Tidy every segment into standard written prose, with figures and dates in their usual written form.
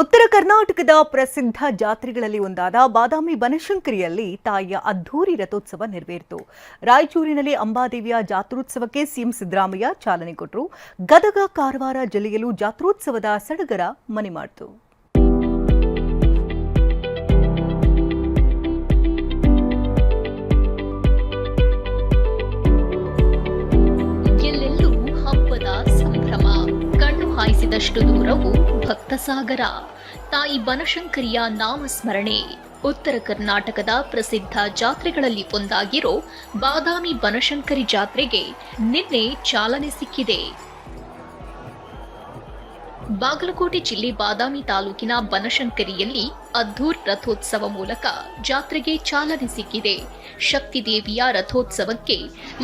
ಉತ್ತರ ಕರ್ನಾಟಕದ ಪ್ರಸಿದ್ಧ ಜಾತ್ರೆಗಳಲ್ಲಿ ಒಂದಾದ ಬಾದಾಮಿ ಬನಶಂಕರಿಯಲ್ಲಿ ತಾಯಿಯ ಅದ್ಧೂರಿ ರಥೋತ್ಸವ ನೆರವೇರಿತು. ರಾಯಚೂರಿನಲ್ಲಿ ಅಂಬಾದೇವಿಯ ಜಾತ್ರೋತ್ಸವಕ್ಕೆ ಸಿಎಂ ಸಿದ್ದರಾಮಯ್ಯ ಚಾಲನೆ ಕೊಟ್ಟರು. ಗದಗ, ಕಾರವಾರ ಜಿಲ್ಲೆಯಲ್ಲೂ ಜಾತ್ರೋತ್ಸವದ ಸಡಗರ ಮನೆ ಮಾಡಿತು. ಎಲ್ಲೆಲ್ಲೂ ಹಬ್ಬದ ಸಂಭ್ರಮ. ಕಣ್ಣು ಹಾಯಿಸಿದಷ್ಟು ದೂರವು ಭಕ್ತಸಾಗರ. ತಾಯಿ ಬನಶಂಕರಿಯ ನಾಮಸ್ಮರಣೆ. ಉತ್ತರ ಕರ್ನಾಟಕದ ಪ್ರಸಿದ್ಧ ಜಾತ್ರೆಗಳಲ್ಲಿ ಒಂದಾಗಿರೋ ಬಾದಾಮಿ ಬನಶಂಕರಿ ಜಾತ್ರೆಗೆ ನಿನ್ನೆ ಚಾಲನೆ ಸಿಕ್ಕಿದೆ. ಬಾಗಲಕೋಟೆ ಜಿಲ್ಲೆ ಬಾದಾಮಿ ತಾಲೂಕಿನ ಬನಶಂಕರಿಯಲ್ಲಿ ಅದ್ಧೂರಿ ರಥೋತ್ಸವ ಮೂಲಕ ಜಾತ್ರೆಗೆ ಚಾಲನೆ ಸಿಕ್ಕಿದೆ. ಶಕ್ತಿ ದೇವಿಯ ರಥೋತ್ಸವಕ್ಕೆ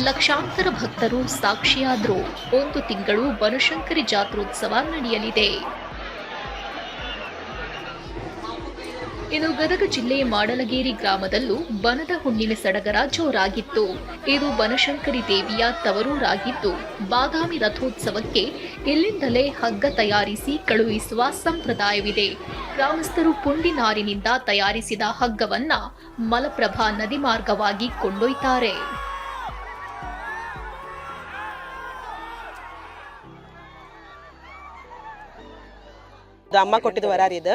ಲಕ್ಷಾಂತರ ಭಕ್ತರು ಸಾಕ್ಷಿಯಾದರು. 1 ತಿಂಗಳು ಬನಶಂಕರಿ ಜಾತ್ರೋತ್ಸವ ನಡೆಯಲಿದೆ. ಇನ್ನು ಗದಗ ಜಿಲ್ಲೆ ಮಾಡಲಗೇರಿ ಗ್ರಾಮದಲ್ಲೂ ಬನದ ಹುಣ್ಣಿಮೆ ಸಡಗರ ಜೋರಾಗಿತ್ತು. ಇದು ಬನಶಂಕರಿ ದೇವಿಯ ತವರೂರಾಗಿದ್ದು, ಬಾದಾಮಿ ರಥೋತ್ಸವಕ್ಕೆ ಇಲ್ಲಿಂದಲೇ ಹಗ್ಗ ತಯಾರಿಸಿ ಕಳುಹಿಸುವ ಸಂಪ್ರದಾಯವಿದೆ. ಗ್ರಾಮಸ್ಥರು ಪುಂಡಿನಾರಿನಿಂದ ತಯಾರಿಸಿದ ಹಗ್ಗವನ್ನ ಮಲಪ್ರಭಾ ನದಿ ಮಾರ್ಗವಾಗಿ ಕೊಂಡೊಯ್ತಾರೆ. ಅಮ್ಮ ಕೊಟ್ಟಿದ್ದು ವರಾರಿ ಇದು.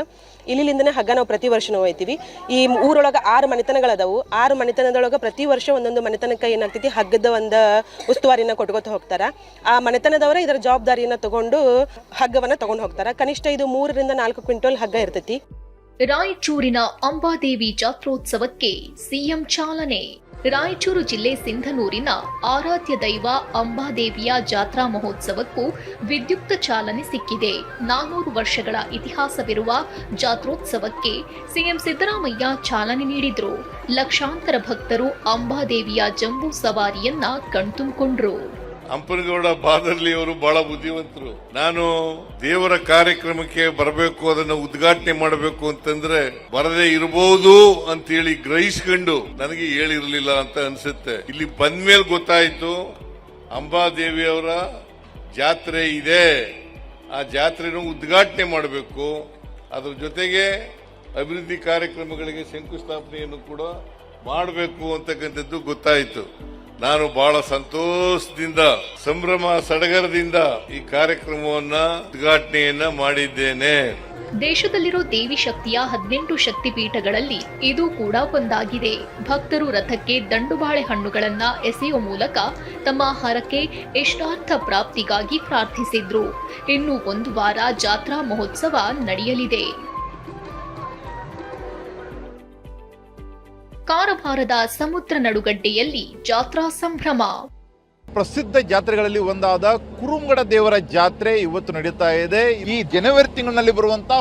ಇಲ್ಲಿಂದನೇ ಹಗ್ಗ ನಾವು ಪ್ರತಿ ವರ್ಷ ಹೋಗ್ತೀವಿ. ಈ ಊರೊಳಗೆ 6 ಮನೆತನಗಳದಾವು. 6 ಮನೆತನದೊಳಗೆ ಪ್ರತಿ ವರ್ಷ ಒಂದೊಂದು ಮನೆತನಕ್ಕೆ ಏನಾಗ್ತೈತಿ, ಹಗ್ಗದ ಒಂದು ಉಸ್ತುವಾರಿನ ಕೊಟ್ಕೋತ ಹೋಗ್ತಾರ. ಆ ಮನೆತನದವರ ಇದರ ಜವಾಬ್ದಾರಿಯನ್ನ ತಗೊಂಡು ಹಗ್ಗವನ್ನ ತಗೊಂಡು ಹೋಗ್ತಾರ. ಕನಿಷ್ಠ ಇದು 3 ರಿಂದ 4 ಕ್ವಿಂಟಲ್ ಹಗ್ಗ ಇರ್ತೈತಿ. ರಾಯಚೂರಿನ ಅಂಬಾದೇವಿ ಜಾತ್ರೋತ್ಸವಕ್ಕೆ ಸಿಎಂ ಚಾಲನೆ. ರಾಯಚೂರು ಜಿಲ್ಲೆ ಸಿಂಧನೂರಿನ ಆರಾಧ್ಯ ದೈವ ಅಂಬಾದೇವಿಯ ಜಾತ್ರಾ ಮಹೋತ್ಸವಕ್ಕೂ ವಿದ್ಯುಕ್ತ ಚಾಲನೆ ಸಿಕ್ಕಿದೆ. 400 ವರ್ಷಗಳ ಇತಿಹಾಸವಿರುವ ಜಾತ್ರೋತ್ಸವಕ್ಕೆ ಸಿಎಂ ಸಿದ್ದರಾಮಯ್ಯ ಚಾಲನೆ ನೀಡಿದ್ರು. ಲಕ್ಷಾಂತರ ಭಕ್ತರು ಅಂಬಾದೇವಿಯ ಜಂಬೂ ಸವಾರಿಯನ್ನ ಕಣ್ತುಂಬಿಕೊಂಡ್ರು. ಅಂಪನಗೌಡ ಬಾದರ್ಲಿ ಅವರು ಬಹಳ ಬುದ್ಧಿವಂತರು. ನಾನು ದೇವರ ಕಾರ್ಯಕ್ರಮಕ್ಕೆ ಬರಬೇಕು, ಅದನ್ನು ಉದ್ಘಾಟನೆ ಮಾಡಬೇಕು ಅಂತಂದ್ರೆ ಬರದೇ ಇರಬಹುದು ಅಂತೇಳಿ ಗ್ರಹಿಸ್ಕೊಂಡು ನನಗೆ ಹೇಳಿರ್ಲಿಲ್ಲ ಅಂತ ಅನ್ಸುತ್ತೆ. ಇಲ್ಲಿ ಬಂದ್ಮೇಲೆ ಗೊತ್ತಾಯ್ತು ಅಂಬಾದೇವಿಯವರ ಜಾತ್ರೆ ಇದೆ, ಆ ಜಾತ್ರೆನ ಉದ್ಘಾಟನೆ ಮಾಡಬೇಕು, ಅದ್ರ ಜೊತೆಗೆ ಅಭಿವೃದ್ಧಿ ಕಾರ್ಯಕ್ರಮಗಳಿಗೆ ಶಂಕುಸ್ಥಾಪನೆಯನ್ನು ಕೂಡ ಮಾಡಬೇಕು ಅಂತಕ್ಕಂಥದ್ದು ಗೊತ್ತಾಯಿತು. ನಾನು ಬಹಳ ಸಂತೋಷದಿಂದ, ಸಂಭ್ರಮ ಸಡಗರದಿಂದ ಈ ಕಾರ್ಯಕ್ರಮವನ್ನ ಉದ್ಘಾಟನೆಯನ್ನ ಮಾಡಿದ್ದೇನೆ. ದೇಶದಲ್ಲಿರೋ ದೇವಿ ಶಕ್ತಿಯ 18 ಶಕ್ತಿಪೀಠಗಳಲ್ಲಿ ಇದು ಕೂಡ ಒಂದಾಗಿದೆ. ಭಕ್ತರು ರಥಕ್ಕೆ ದಂಡುಬಾಳೆ ಹಣ್ಣುಗಳನ್ನ ಎಸೆಯುವ ಮೂಲಕ ತಮ್ಮ ಹರಕೆ, ಇಷ್ಟಾರ್ಥ ಪ್ರಾಪ್ತಿಗಾಗಿ ಪ್ರಾರ್ಥಿಸಿದ್ರು. ಇನ್ನು 1 ವಾರ ಜಾತ್ರಾ ಮಹೋತ್ಸವ ನಡೆಯಲಿದೆ. ಕಾರವಾರದ ಸಮುದ್ರ ನಡುಗಡ್ಡೆಯಲ್ಲಿ ಜಾತ್ರಾ ಸಂಭ್ರಮ. ಪ್ರಸಿದ್ಧ ಜಾತ್ರೆಗಳಲ್ಲಿ ಒಂದಾದ ಕುರುಂಗಡ ದೇವರ ಜಾತ್ರೆ ಇವತ್ತು ನಡೀತಾ ಇದೆ. ಈ ಜನವರಿ ತಿಂಗಳಿನಲ್ಲಿ ಬರುವಂತಹ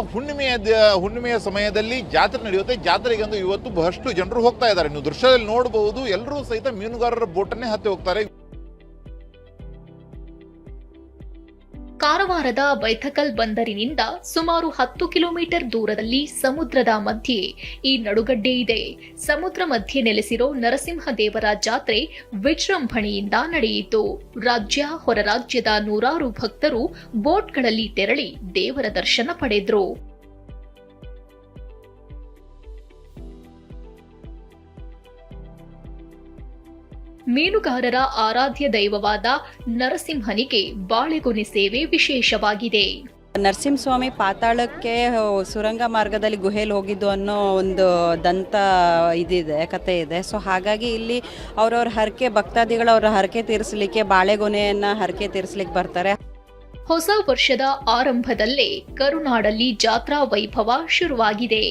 ಹುಣ್ಣಿಮೆಯ ಸಮಯದಲ್ಲಿ ಜಾತ್ರೆ ನಡೆಯುತ್ತೆ. ಜಾತ್ರೆಗೆ ಇವತ್ತು ಬಹಳಷ್ಟು ಜನರು ಹೋಗ್ತಾ ಇದ್ದಾರೆ. ನೀವು ದೃಶ್ಯದಲ್ಲಿ ನೋಡಬಹುದು, ಎಲ್ಲರೂ ಸಹಿತ ಮೀನುಗಾರರ ಬೋಟನ್ನೇ ಹತ್ತಿ ಹೋಗ್ತಾರೆ. ಕಾರವಾರದ ಬೈಥಕಲ್ ಬಂದರಿನಿಂದ ಸುಮಾರು 10 ಕಿಲೋಮೀಟರ್ ದೂರದಲ್ಲಿ ಸಮುದ್ರದ ಮಧ್ಯೆ ಈ ನಡುಗಡ್ಡೆ ಇದೆ. ಸಮುದ್ರ ಮಧ್ಯೆ ನೆಲೆಸಿರೋ ನರಸಿಂಹ ದೇವರ ಜಾತ್ರೆ ವಿಜೃಂಭಣೆಯಿಂದ ನಡೆಯಿತು. ರಾಜ್ಯ, ಹೊರ ರಾಜ್ಯದ ನೂರಾರು ಭಕ್ತರು ಬೋಟ್ಗಳಲ್ಲಿ ತೆರಳಿ ದೇವರ ದರ್ಶನ ಪಡೆದ್ರು. ಮೀನುಗಾರರ ಆರಾಧ್ಯ ದೈವವಾದ ನರಸಿಂಹನಿಗೆ ಬಾಳೆಗೊನೆ ಸೇವೆ ವಿಶೇಷವಾಗಿದೆ. ನರಸಿಂಹಸ್ವಾಮಿ ಪಾತಾಳಕ್ಕೆ ಸುರಂಗ ಮಾರ್ಗದಲ್ಲಿ ಗುಹೆಯಲ್ಲಿ ಹೋಗಿದ್ದು ಅನ್ನೋ ಒಂದು ದಂತ ಇದಿದೆ, ಕತೆ ಇದೆ. ಸೊ ಹಾಗಾಗಿ ಇಲ್ಲಿ ಅವ್ರವ್ರ ಹರಕೆ, ಭಕ್ತಾದಿಗಳು ಅವರ ಹರಕೆ ತೀರಿಸಲಿಕ್ಕೆ ಬಾಳೆಗೊನೆಯನ್ನ ಹರಕೆ ತೀರಿಸಲಿಕ್ಕೆ ಬರ್ತಾರೆ. ಹೊಸ ವರ್ಷದ ಆರಂಭದಲ್ಲೇ ಕರುನಾಡಲ್ಲಿ ಜಾತ್ರಾ ವೈಭವ ಶುರುವಾಗಿದೆ.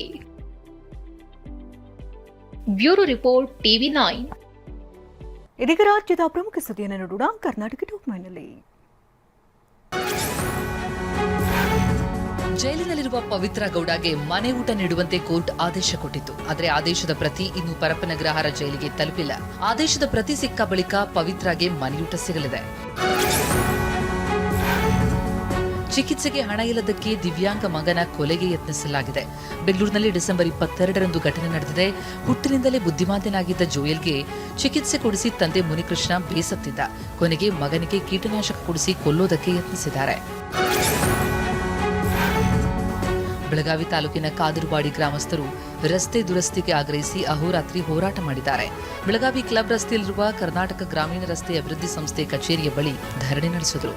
Bureau report, TV9. ಇದೀಗ ರಾಜ್ಯದ ಪ್ರಮುಖ ಸುದ್ದಿಯನ್ನು ನೋಡೋಣ. ಕರ್ನಾಟಕ ಟಾಪ್ ಮೈನಲ್ಲಿ ಜೈಲಿನಲ್ಲಿರುವ ಪವಿತ್ರ ಗೌಡಗೆ ಮನೆ ಊಟ ನೀಡುವಂತೆ ಕೋರ್ಟ್ ಆದೇಶ ಕೊಟ್ಟಿತ್ತು. ಆದರೆ ಆದೇಶದ ಪ್ರತಿ ಇನ್ನೂ ಪರಪ್ಪನಗ್ರಹಾರ ಜೈಲಿಗೆ ತಲುಪಿಲ್ಲ. ಆದೇಶದ ಪ್ರತಿ ಸಿಕ್ಕ ಬಳಿಕ ಪವಿತ್ರಗೆ ಮನೆಯೂಟ ಸಿಗಲಿದೆ. ಚಿಕಿತ್ಸೆಗೆ ಹಣ ಇಲ್ಲದಕ್ಕೆ ದಿವ್ಯಾಂಗ ಮಗನ ಕೊಲೆಗೆ ಯತ್ನಿಸಲಾಗಿದೆ. ಬೆಂಗಳೂರಿನಲ್ಲಿ ಡಿಸೆಂಬರ್ 22ರಂದು ಘಟನೆ ನಡೆದಿದೆ. ಹುಟ್ಟಿನಿಂದಲೇ ಬುದ್ಧಿಮಾಂದ್ಯನಾಗಿದ್ದ ಜೋಯಲ್ಗೆ ಚಿಕಿತ್ಸೆ ಕೊಡಿಸಿ ತಂದೆ ಮುನಿಕೃಷ್ಣ ಬೇಸತ್ತಿದ್ದ. ಕೊನೆಗೆ ಮಗನಿಗೆ ಕೀಟನಾಶಕ ಕೊಡಿಸಿ ಕೊಲ್ಲೋದಕ್ಕೆ ಯತ್ನಿಸಿದ್ದಾರೆ. ಬೆಳಗಾವಿ ತಾಲೂಕಿನ ಕಾದರುವಾಡಿ ಗ್ರಾಮಸ್ಥರು ರಸ್ತೆ ದುರಸ್ತಿಗೆ ಆಗ್ರಹಿಸಿ ಅಹೋರಾತ್ರಿ ಹೋರಾಟ ಮಾಡಿದ್ದಾರೆ. ಬೆಳಗಾವಿ ಕ್ಲಬ್ ರಸ್ತೆಯಲ್ಲಿರುವ ಕರ್ನಾಟಕ ಗ್ರಾಮೀಣ ರಸ್ತೆ ಅಭಿವೃದ್ಧಿ ಸಂಸ್ಥೆ ಕಚೇರಿಯ ಬಳಿ ಧರಣಿ ನಡೆಸಿದರು.